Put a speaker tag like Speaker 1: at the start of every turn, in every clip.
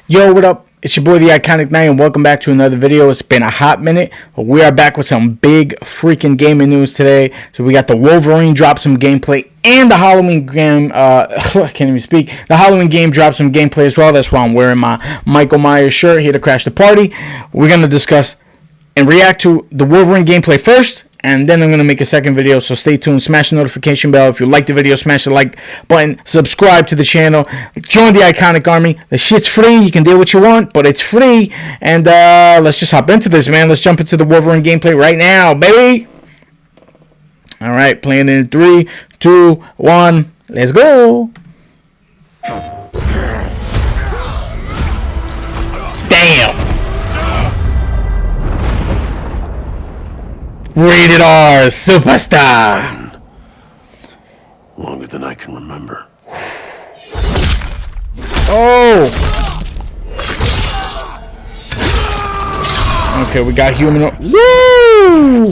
Speaker 1: Yo, what up? It's your boy, the Iconic Knight, and welcome back to another video. It's been a hot minute, but we are back with some big freaking gaming news today. So we got the Wolverine drop some gameplay, and the Halloween game, I can't even speak. The Halloween game dropped some gameplay as well. That's why I'm wearing my Michael Myers shirt here to crash the party. We're going to discuss and react to the Wolverine gameplay first, and then I'm going to make a second video, so stay tuned. Smash the notification bell. If you like the video, smash the like button. Subscribe to the channel. Join the Iconic Army. The shit's free. You can do what you want, but it's free. And let's just hop into this, man. Let's jump into the Wolverine gameplay right now, baby. All right, playing in 3, 2, 1. Let's go. Damn. Rated R, superstar.
Speaker 2: Longer than I can remember.
Speaker 1: Oh. Okay, we got human. Woo!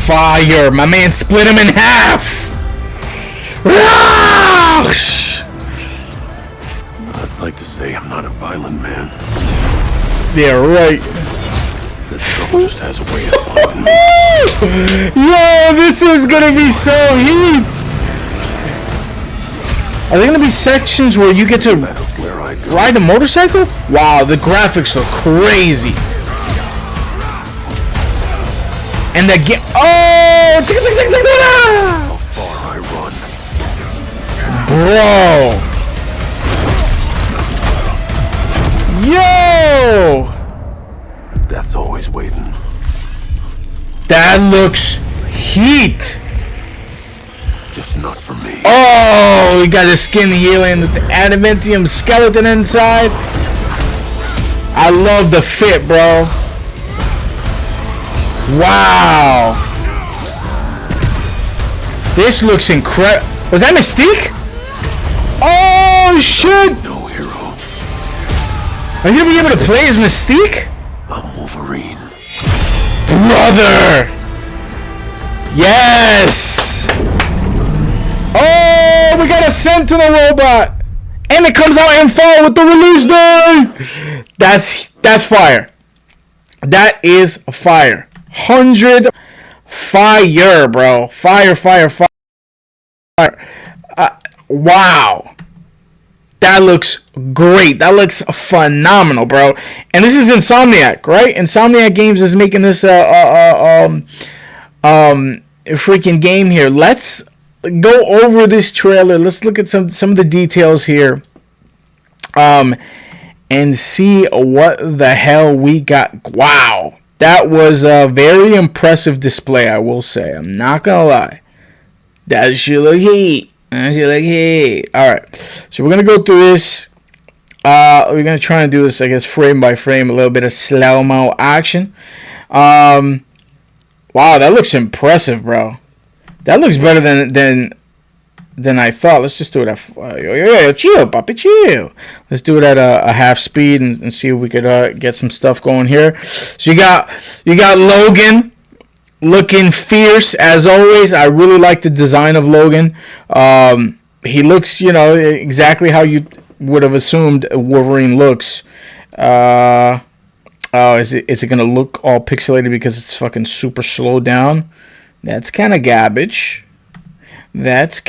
Speaker 1: Fire! My man split him in half.
Speaker 2: I'd like to say I'm not a violent man.
Speaker 1: Yeah, right.
Speaker 2: The devil just has a way of finding me.
Speaker 1: Yo, this is gonna be so heat. Are there gonna be sections where you get to ride a motorcycle? Wow, the graphics look crazy. And the how
Speaker 2: far I
Speaker 1: run. Bro. Yo.
Speaker 2: Death's always waiting.
Speaker 1: That looks heat.
Speaker 2: Just not for me.
Speaker 1: Oh, we got a skinny alien with the adamantium skeleton inside. I love the fit, bro. Wow. This looks incredible. Was that Mystique? Oh, shit.
Speaker 2: No hero.
Speaker 1: Are you going to be able to play as Mystique?
Speaker 2: I'm Wolverine.
Speaker 1: Brother! Yes! Oh, we got a Sentinel robot! And it comes out in fall with the release day! That's fire. That is fire. 100 fire, bro. Fire. Wow. That looks great. That looks phenomenal, bro. And this is INSOMNIAC, right? INSOMNIAC Games is making this freaking game here. Let's go over this trailer. Let's look at some of the details here. And see what the hell we got. Wow. That was a very impressive display, I will say. I'm not gonna lie. That shit look heat. Alright, so we're gonna go through this. We're gonna try and do this, I guess, frame by frame, a little bit of slow-mo action. Wow, that looks impressive, bro. That looks better than I thought. Let's just do it at chill, papi, chill. Let's do it at a half speed and see if we could get some stuff going here. So you got Logan. Looking fierce as always. I really like the design of Logan. He looks, exactly how you would have assumed Wolverine looks. Is it gonna look all pixelated because it's fucking super slowed down? That's kind of garbage. Let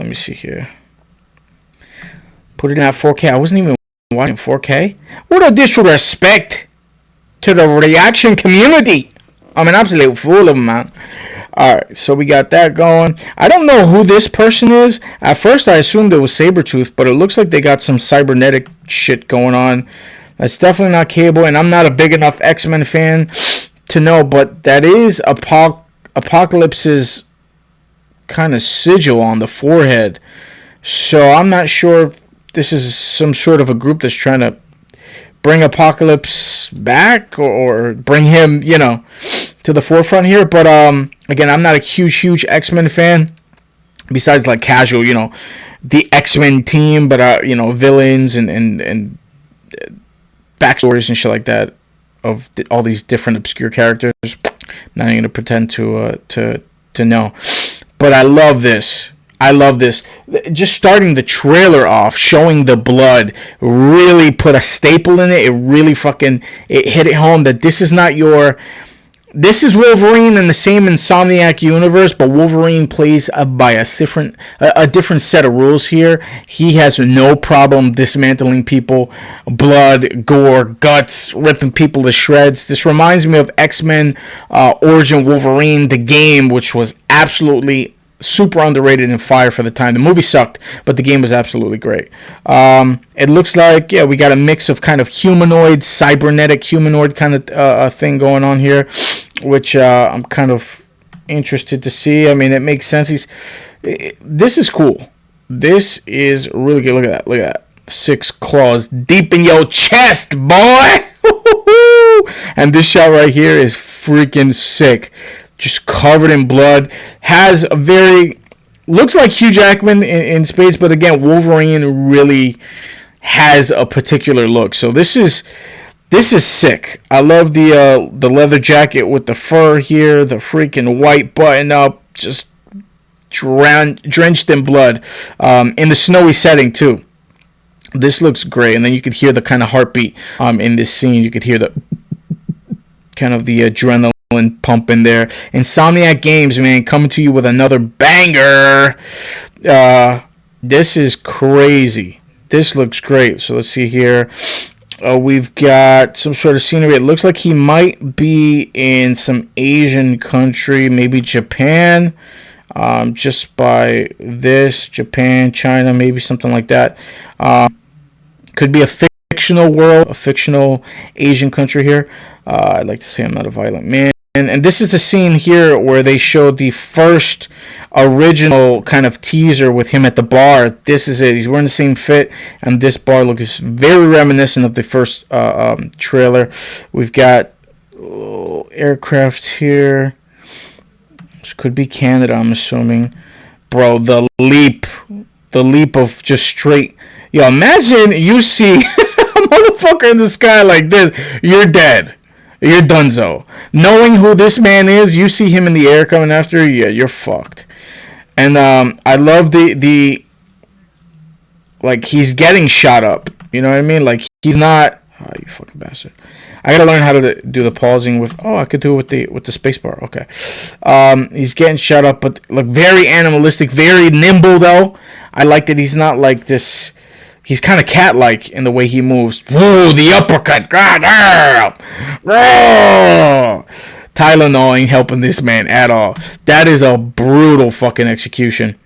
Speaker 1: me see here. Put it at 4K. I wasn't even watching 4K. What a disrespect to the reaction community. I'm an absolute fool of them, man. Alright, so we got that going. I don't know who this person is. At first, I assumed it was Sabretooth, but it looks like they got some cybernetic shit going on. That's definitely not Cable, and I'm not a big enough X-Men fan to know, but that is Apocalypse's kind of sigil on the forehead. So I'm not sure if this is some sort of a group that's trying to bring Apocalypse back or bring him, to the forefront here. But again, I'm not a huge X-Men fan. Besides, like, casual, the X-Men team, but villains and backstories and shit like that of all these different obscure characters. I'm not even gonna pretend to know. But I love this. I love this. Just starting the trailer off, showing the blood, really put a staple in it. It really it hit it home that this is not your... This is Wolverine in the same INSOMNIAC universe, but Wolverine plays by a different set of rules here. He has no problem dismantling people, blood, gore, guts, ripping people to shreds. This reminds me of X-Men Origin Wolverine, the game, which was absolutely super underrated and fire for the time. The movie sucked, but the game was absolutely great. It looks like, yeah, we got a mix of kind of humanoid, cybernetic humanoid kind of thing going on here, which I'm kind of interested to see. I mean, it makes sense. This is cool. This is really good. Look at that. Look at that. 6 claws deep in your chest, boy. And this shot right here is freaking sick. Just covered in blood. Has a very... Looks like Hugh Jackman in space, but again, Wolverine really has a particular look. So this is sick. I love the leather jacket with the fur here, the freaking white button up, just drenched in blood, in the snowy setting too. This looks great, and then you could hear the kind of heartbeat in this scene. You could hear the kind of the adrenaline pump in there. INSOMNIAC Games, man, coming to you with another banger. This is crazy. This looks great. So let's see here. We've got some sort of scenery. It looks like he might be in some Asian country, maybe Japan. Just by this, Japan, China, maybe something like that. Could be a fictional world, a fictional Asian country here. I'd like to say I'm not a violent man. And this is the scene here where they showed the first original kind of teaser with him at the bar. This is it. He's wearing the same fit, and this bar look is very reminiscent of the first trailer. We've got aircraft here. This could be Canada, I'm assuming. Bro, the leap of just straight... Yo, imagine you see a motherfucker in the sky like this. You're dead. You're donezo. Knowing who this man is, you see him in the air coming after you, yeah, you're fucked. And I love the like, he's getting shot up. You know what I mean? Like, he's not... Oh, you fucking bastard. I gotta learn how to do the pausing with... Oh, I could do it with the spacebar. Okay. He's getting shot up, but look, very animalistic, very nimble, though. I like that he's not like this... He's kind of cat-like in the way he moves. Whoa, the uppercut. God damn. Oh. Tylenol ain't helping this man at all. That is a brutal fucking execution.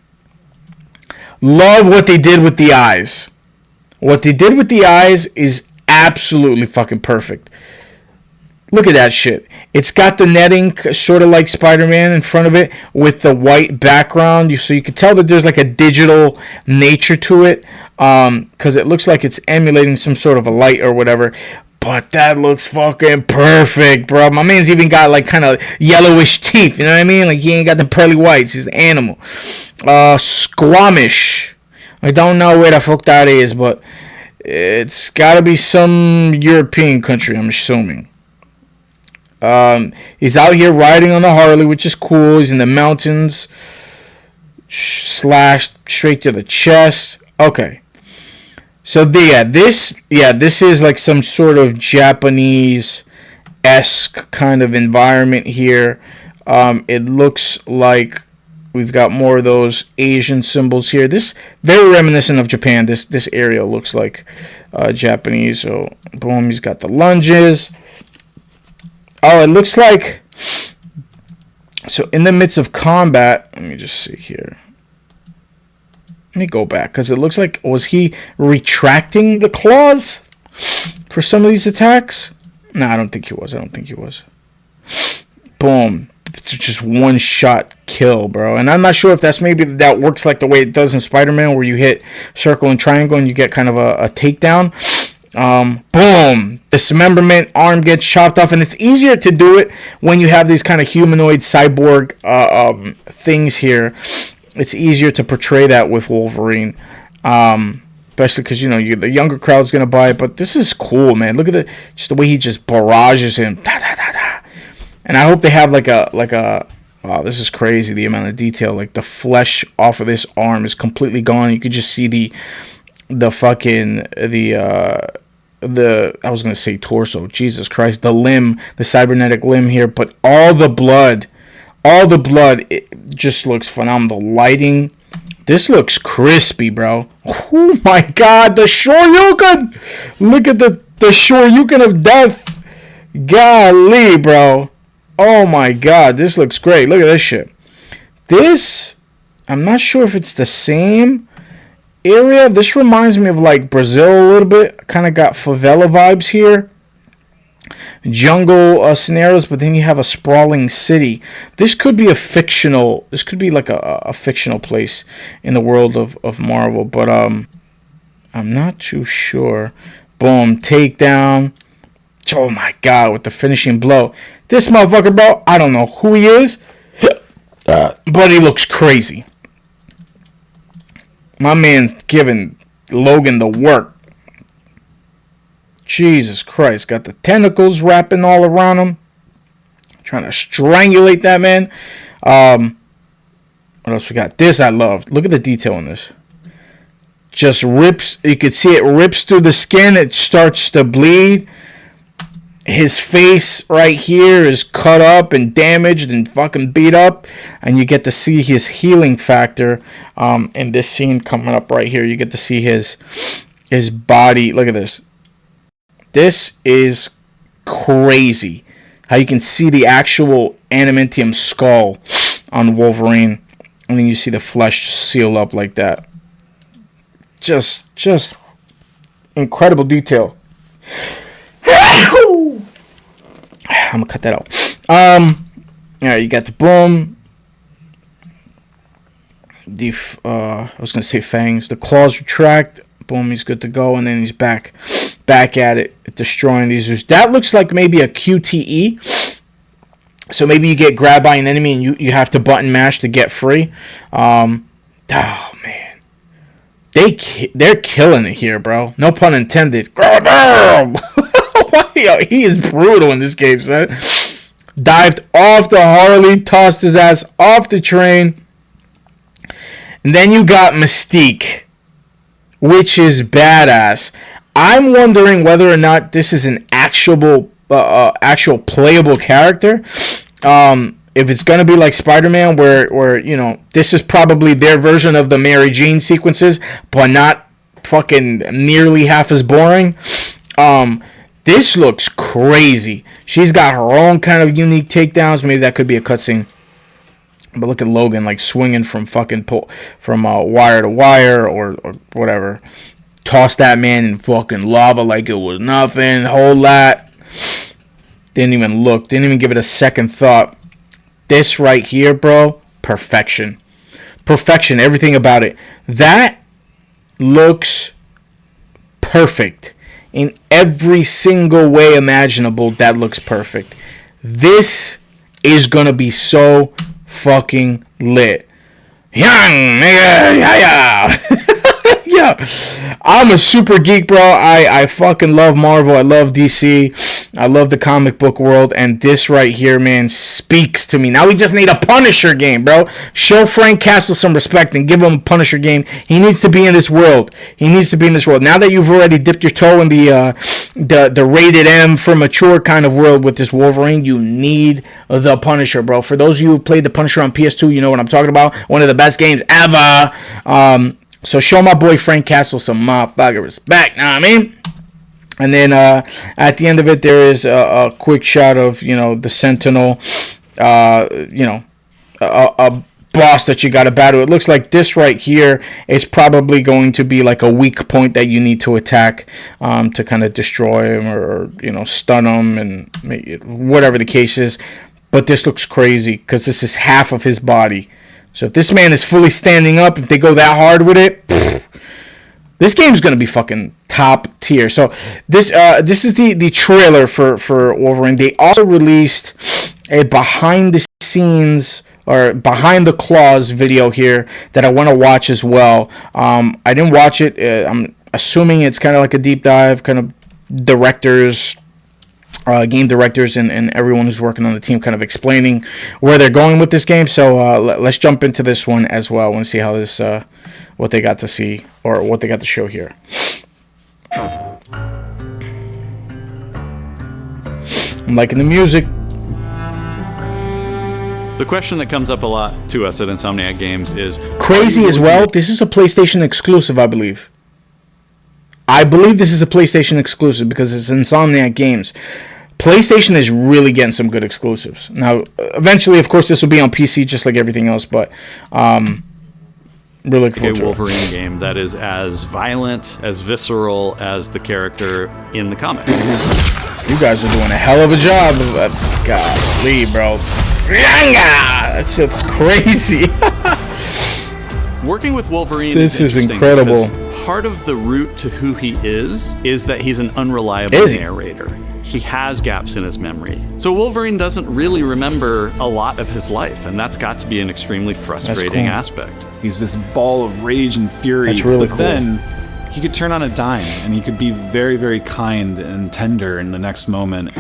Speaker 1: Love what they did with the eyes. What they did with the eyes is absolutely fucking perfect. Look at that shit. It's got the netting, sort of like Spider-Man in front of it, with the white background. So you can tell that there's like a digital nature to it, because it looks like it's emulating some sort of a light or whatever. But that looks fucking perfect, bro. My man's even got like kind of yellowish teeth. You know what I mean? Like, he ain't got the pearly whites. He's an animal. Squamish. I don't know where the fuck that is, but it's got to be some European country, I'm assuming. He's out here riding on a Harley, which is cool. He's in the mountains. Slashed straight to the chest. Okay. So this is like some sort of Japanese-esque kind of environment here. It looks like we've got more of those Asian symbols here. This very reminiscent of Japan. This area looks like Japanese. So boom, he's got the lunges. Oh, it looks like... So in the midst of combat, let me just see here. Let me go back, because it looks like, was he retracting the claws for some of these attacks? No, I don't think he was. Boom. It's just one shot kill, bro. And I'm not sure if that's maybe that works like the way it does in Spider-Man, where you hit circle and triangle and you get kind of a takedown. Boom. Dismemberment, arm gets chopped off, and it's easier to do it when you have these kind of humanoid cyborg things here. It's easier to portray that with Wolverine, especially because, you know, the younger crowd's gonna buy it. But this is cool, man. Look at just the way he just barrages him. Da, da, da, da. And I hope they have like a Wow, this is crazy, the amount of detail. Like, the flesh off of this arm is completely gone. You could just see the fucking, I was going to say torso. Jesus Christ. The limb, the cybernetic limb here. But all the blood, it just looks phenomenal. Lighting. This looks crispy, bro. Oh, my God. The Shoryuken. Look at the Shoryuken of death. Golly, bro. Oh my God, this looks great. Look at this shit. This, I'm not sure if it's the same area. This reminds me of like Brazil a little bit. Kind of got favela vibes here. Jungle scenarios, but then you have a sprawling city. This could be this could be like a fictional place in the world of Marvel, but I'm not too sure. Boom, takedown. Oh my God, with the finishing blow. This motherfucker, bro, I don't know who he is, but he looks crazy. My man's giving Logan the work. Jesus Christ, got the tentacles wrapping all around him. Trying to strangulate that man. What else we got? This I love. Look at the detail in this. Just rips, you could see it rips through the skin. It starts to bleed. His face right here is cut up and damaged and fucking beat up. And you get to see his healing factor in this scene coming up right here. You get to see his body. Look at this. This is crazy. How you can see the actual adamantium skull on Wolverine. And then you see the flesh seal up like that. Just incredible detail. I'm gonna cut that out. Yeah, you got the boom. I was gonna say fangs. The claws retract. Boom, he's good to go, and then he's back at it, destroying these. That looks like maybe a QTE. So maybe you get grabbed by an enemy and you have to button mash to get free. Oh man, they're killing it here, bro. No pun intended. He is brutal in this game, son. Dived off the Harley, tossed his ass off the train. And then you got Mystique, which is badass. I'm wondering whether or not this is an actual playable character. If it's going to be like Spider-Man, where you know, this is probably their version of the Mary Jane sequences, but not fucking nearly half as boring. This looks crazy. She's got her own kind of unique takedowns. Maybe that could be a cutscene. But look at Logan, like swinging from wire to wire or whatever. Toss that man in fucking lava like it was nothing. Hold that. Didn't even look. Didn't even give it a second thought. This right here, bro. Perfection. Perfection. Everything about it. That looks perfect. In every single way imaginable, that looks perfect. This is gonna be so fucking lit. Young nigga, yeah. Yeah, I'm a super geek, bro. I fucking love Marvel. I love DC. I love the comic book world. And this right here, man, speaks to me. Now we just need a Punisher game, bro. Show Frank Castle some respect and give him a Punisher game. He needs to be in this world. He needs to be in this world. Now that you've already dipped your toe in the rated M for mature kind of world with this Wolverine, you need the Punisher, bro. For those of you who played the Punisher on PS2, you know what I'm talking about. One of the best games ever. So show my boy Frank Castle some motherfucking respect, know what I mean? And then at the end of it, there is a quick shot of, you know, the Sentinel, you know, a boss that you got to battle. It looks like this right here is probably going to be like a weak point that you need to attack to kind of destroy him or, you know, stun him and whatever the case is. But this looks crazy because this is half of his body. So if this man is fully standing up, if they go that hard with it, this game's gonna be fucking top tier. So this is the trailer for Wolverine. They also released a behind the scenes or behind the claws video here that I want to watch as well. I didn't watch it. I'm assuming it's kind of like a deep dive, kind of director's game directors and everyone who's working on the team kind of explaining where they're going with this game. So let's jump into this one as well and see how this what they got to see or what they got to show here. I'm liking the music.
Speaker 3: The question that comes up a lot to us at Insomniac Games is
Speaker 1: crazy as well. This is a PlayStation exclusive, I believe. I believe this is a PlayStation exclusive because it's Insomniac Games. PlayStation is really getting some good exclusives. Now, eventually, of course, this will be on PC just like everything else, but really cool.
Speaker 3: A Wolverine game that is as violent, as visceral as the character in the comic.
Speaker 1: You guys are doing a hell of a job. Golly, bro. That shit's crazy.
Speaker 3: Working with Wolverine
Speaker 1: this is incredible.
Speaker 3: Part of the route to who he is that he's an unreliable narrator. He has gaps in his memory. So Wolverine doesn't really remember a lot of his life, and that's got to be an extremely frustrating aspect.
Speaker 4: He's this ball of rage and fury,
Speaker 1: that's really
Speaker 4: but
Speaker 1: cool.
Speaker 4: Then he could turn on a dime, and he could be very, very kind and tender in the next moment.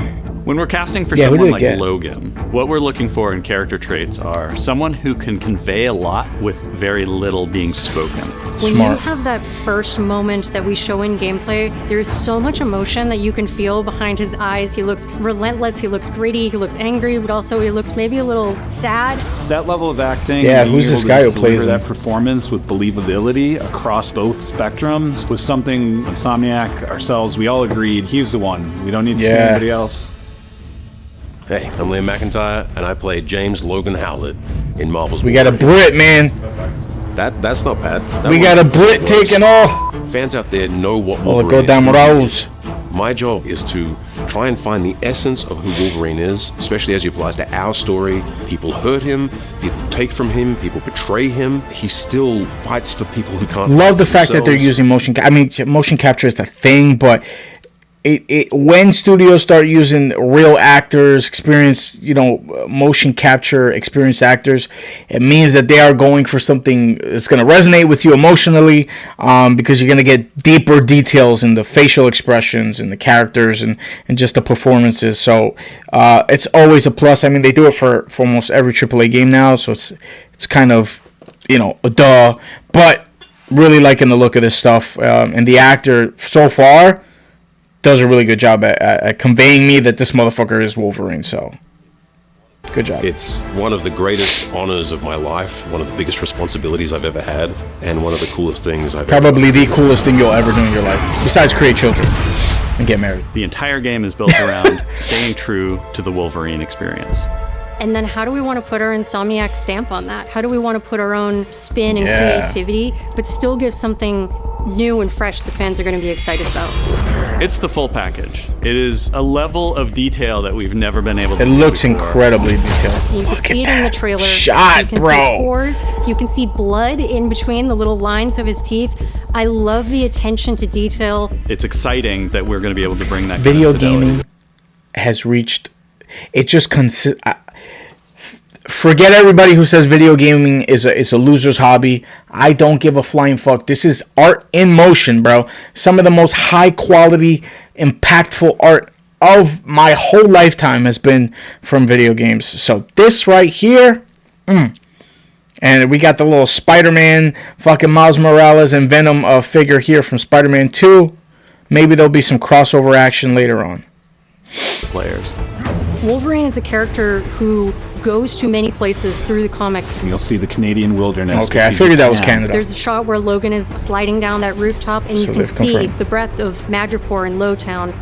Speaker 3: When we're casting for someone like Logan, what we're looking for in character traits are someone who can convey a lot with very little being spoken.
Speaker 5: When you have that first moment that we show in gameplay, there's so much emotion that you can feel behind his eyes. He looks relentless, he looks gritty, he looks angry, but also he looks maybe a little sad.
Speaker 4: That level of acting,
Speaker 1: who's this guy who plays
Speaker 4: that performance with believability across both spectrums was something Insomniac, ourselves, we all agreed he's the one. We don't need to see anybody else.
Speaker 2: Hey, I'm Liam McIntyre, and I play James Logan Howlett in Marvel's
Speaker 1: We got a Brit, man.
Speaker 2: That's not bad.
Speaker 1: We got a Brit taking off.
Speaker 2: Fans out there know what
Speaker 1: Wolverine
Speaker 2: Wolverine
Speaker 1: go down
Speaker 2: is. My job is to try and find the essence of who Wolverine is, especially as it applies to our story. People hurt him, people take from him, people betray him. He still fights for people who can't.
Speaker 1: Love the fact that they're using motion. Motion capture is the thing, but when studios start using real actors, experienced, motion capture experienced actors, it means that they are going for something that's going to resonate with you emotionally, because you're going to get deeper details in the facial expressions and the characters and just the performances. So it's always a plus. I mean, they do it for almost every AAA game now, so it's kind of, a duh. But really liking the look of this stuff, and the actor so far does a really good job at conveying me that this motherfucker is Wolverine. So good job.
Speaker 2: It's one of the greatest honors of my life, one of the biggest responsibilities I've ever had, and one of the coolest things I've
Speaker 1: probably the coolest thing you'll ever do in your life, besides create children and get married.
Speaker 3: The entire game is built around staying true to the Wolverine experience.
Speaker 5: And then how do we want to put our Insomniac stamp on that? How do we want to put our own spin and creativity, but still give something new and fresh the fans are going to be excited about?
Speaker 3: It's the full package. It is a level of detail that we've never been able to
Speaker 1: do. It looks incredibly detailed.
Speaker 5: You can see it in the trailer.
Speaker 1: Shot,
Speaker 5: you can
Speaker 1: bro.
Speaker 5: see pores. You can see blood in between the little lines of his teeth. I love the attention to detail.
Speaker 3: It's exciting that we're going to be able to bring that
Speaker 1: video
Speaker 3: kind of fidelity.
Speaker 1: gaming has reached. It just forget everybody who says video gaming is a loser's hobby. I don't give a flying fuck. This is art in motion, bro. Some of the most high quality, impactful art of my whole lifetime has been from video games. So this right here, and we got the little Spider-Man, fucking Miles Morales and Venom figure here from Spider-Man 2. Maybe there'll be some crossover action later on.
Speaker 3: Players.
Speaker 5: Wolverine is a character who goes to many places through the comics.
Speaker 4: You'll see the Canadian wilderness.
Speaker 1: Okay, I figured that was Canada.
Speaker 5: There's a shot where Logan is sliding down that rooftop, and you can see the breadth of Madripoor and Lowtown.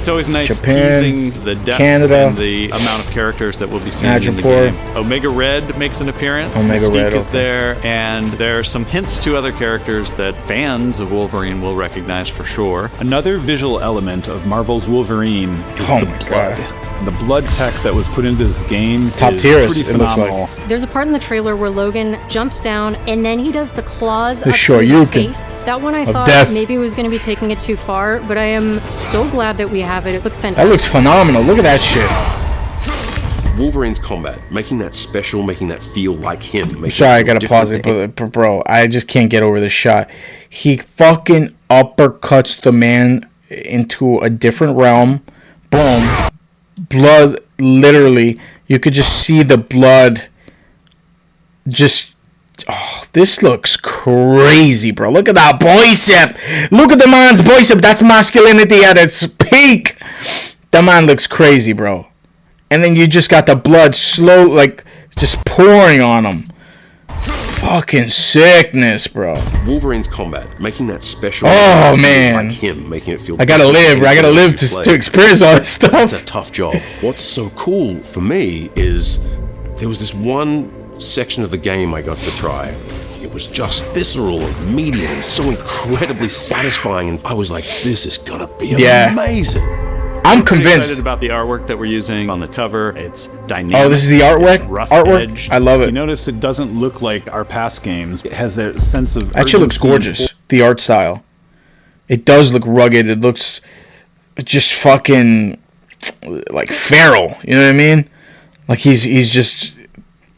Speaker 3: It's always nice
Speaker 1: Japan,
Speaker 3: teasing the depth
Speaker 1: Canada,
Speaker 3: and the amount of characters that we'll be seeing in the
Speaker 1: Madripoor.
Speaker 3: game. Omega Red makes an appearance.
Speaker 1: Omega
Speaker 3: Mystique
Speaker 1: Red,
Speaker 3: is there, and there are some hints to other characters that fans of Wolverine will recognize for sure.
Speaker 4: Another visual element of Marvel's Wolverine is the blood. The blood tech that was put into this game
Speaker 1: top
Speaker 4: is
Speaker 1: tier,
Speaker 4: pretty phenomenal. Looks like.
Speaker 5: There's a part in the trailer where Logan jumps down and then he does the claws
Speaker 1: the
Speaker 5: up through the
Speaker 1: Shoryuken
Speaker 5: face. That one I thought
Speaker 1: death.
Speaker 5: maybe was going to be taking it too far, but I am so glad that we have it. It looks fantastic.
Speaker 1: That looks phenomenal. Look at that shit.
Speaker 2: Wolverine's combat, making that special, making that feel like him.
Speaker 1: Sorry, I gotta pause it, but bro, I just can't get over this shot. He fucking uppercuts the man into a different realm. Boom. blood, literally, you could just see the blood. Just, oh, this looks crazy, bro. Look at that bicep. Look at the man's bicep. That's masculinity at its peak. That man looks crazy, bro. And then you just got the blood slow, like, just pouring on him. Fucking sickness, bro.
Speaker 2: Wolverine's combat, making that special.
Speaker 1: Oh, man.
Speaker 2: Like him, making it feel.
Speaker 1: I gotta live, bro. I gotta live to experience all this stuff.
Speaker 2: It's a tough job. What's so cool for me is there was this one section of the game I got to try. It was just visceral and meaty and so incredibly satisfying, and I was like, this is gonna be amazing.
Speaker 1: I'm
Speaker 3: pretty
Speaker 1: convinced.
Speaker 3: excited about the artwork that we're using on the cover. It's dynamic.
Speaker 1: Oh, this is the artwork?
Speaker 3: Rough-edged.
Speaker 1: I love it.
Speaker 4: You notice it doesn't look like our past games. It has that sense of
Speaker 1: Actually looks gorgeous. The art style. It does look rugged. It looks just fucking like feral. You know what I mean? Like he's just,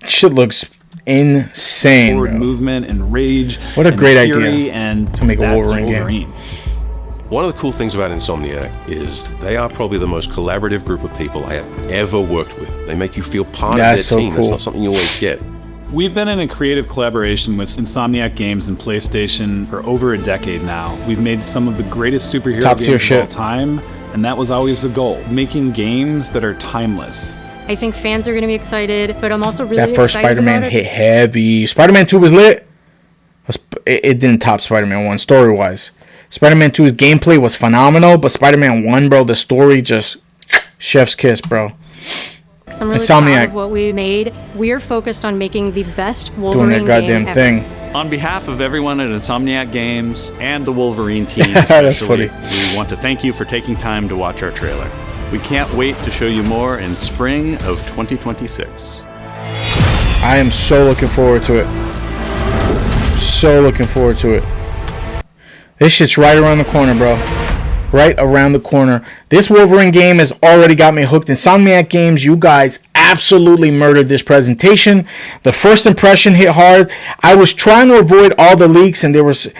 Speaker 1: shit looks insane.
Speaker 4: Forward
Speaker 1: bro.
Speaker 4: movement and rage.
Speaker 1: What a
Speaker 4: and
Speaker 1: great
Speaker 4: fury,
Speaker 1: idea
Speaker 4: and
Speaker 1: to make a
Speaker 4: that's
Speaker 1: Wolverine game.
Speaker 2: One of the cool things about INSOMNIAC is they are probably the most collaborative group of people I have ever worked with. They make you feel part of their
Speaker 1: so
Speaker 2: team.
Speaker 1: cool.
Speaker 2: It's not something you always get.
Speaker 4: We've been in a creative collaboration with INSOMNIAC Games and PlayStation for over a decade now. We've made some of the greatest superhero
Speaker 1: Top tier
Speaker 4: games of
Speaker 1: shit.
Speaker 4: all time, and that was always the goal, making games that are timeless.
Speaker 5: I think fans are going to be excited, but I'm also really
Speaker 1: That first
Speaker 5: excited
Speaker 1: Spider-Man
Speaker 5: about
Speaker 1: hit
Speaker 5: it.
Speaker 1: heavy. Spider-Man 2 was lit. It didn't top Spider-Man 1 story-wise. Spider-Man 2's gameplay was phenomenal, but Spider-Man 1, bro, the story just chef's kiss, bro.
Speaker 5: So I'm really
Speaker 1: INSOMNIAC.
Speaker 5: proud of what we made. We're focused on making the best
Speaker 1: Doing
Speaker 5: Wolverine
Speaker 1: that goddamn
Speaker 5: game
Speaker 1: thing.
Speaker 5: ever.
Speaker 3: On behalf of everyone at INSOMNIAC Games and the Wolverine team
Speaker 1: That's
Speaker 3: especially,
Speaker 1: funny.
Speaker 3: we want to thank you for taking time to watch our trailer. We can't wait to show you more in spring of 2026.
Speaker 1: I am so looking forward to it. So looking forward to it. This shit's right around the corner, bro. Right around the corner. This Wolverine game has already got me hooked. INSOMNIAC Games, you guys absolutely murdered this presentation. The first impression hit hard. I was trying to avoid all the leaks, and there was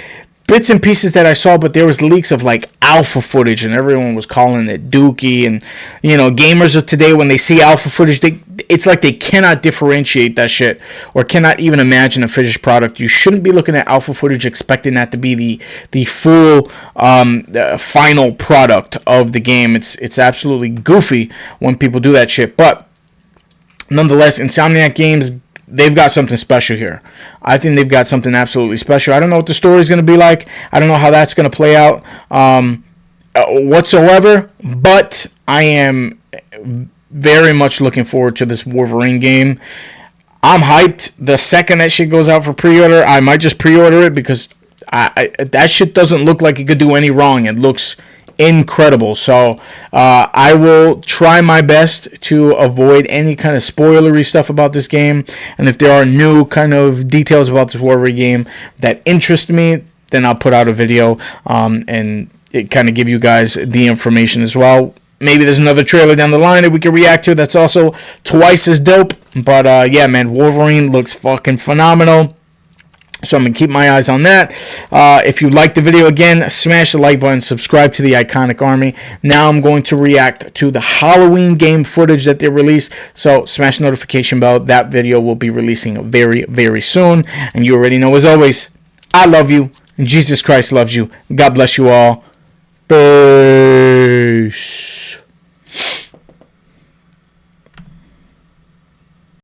Speaker 1: bits and pieces that I saw, but there was leaks of like alpha footage, and everyone was calling it dookie. And you know, gamers of today, when they see alpha footage, it's like they cannot differentiate that shit, or cannot even imagine a finished product. You shouldn't be looking at alpha footage expecting that to be the full final product of the game. It's absolutely goofy when people do that shit, but nonetheless, INSOMNIAC Games, they've got something special here. I think they've got something absolutely special. I don't know what the story is going to be like. I don't know how that's going to play out whatsoever, but I am very much looking forward to this Wolverine game. I'm hyped. The second that shit goes out for pre-order, I might just pre-order it because that shit doesn't look like it could do any wrong. It looks incredible. So I will try my best to avoid any kind of spoilery stuff about this game, and if there are new kind of details about this Wolverine game that interest me, then I'll put out a video and it kind of give you guys the information as well. Maybe there's another trailer down the line that we can react to that's also twice as dope. But yeah, man, Wolverine looks fucking phenomenal. So I'm going to keep my eyes on that. If you liked the video, again, smash the like button, subscribe to the Iconic Army. Now I'm going to react to the Halloween game footage that they released. So smash the notification bell. That video will be releasing very, very soon. And you already know, as always, I love you. And Jesus Christ loves you. God bless you all. Peace.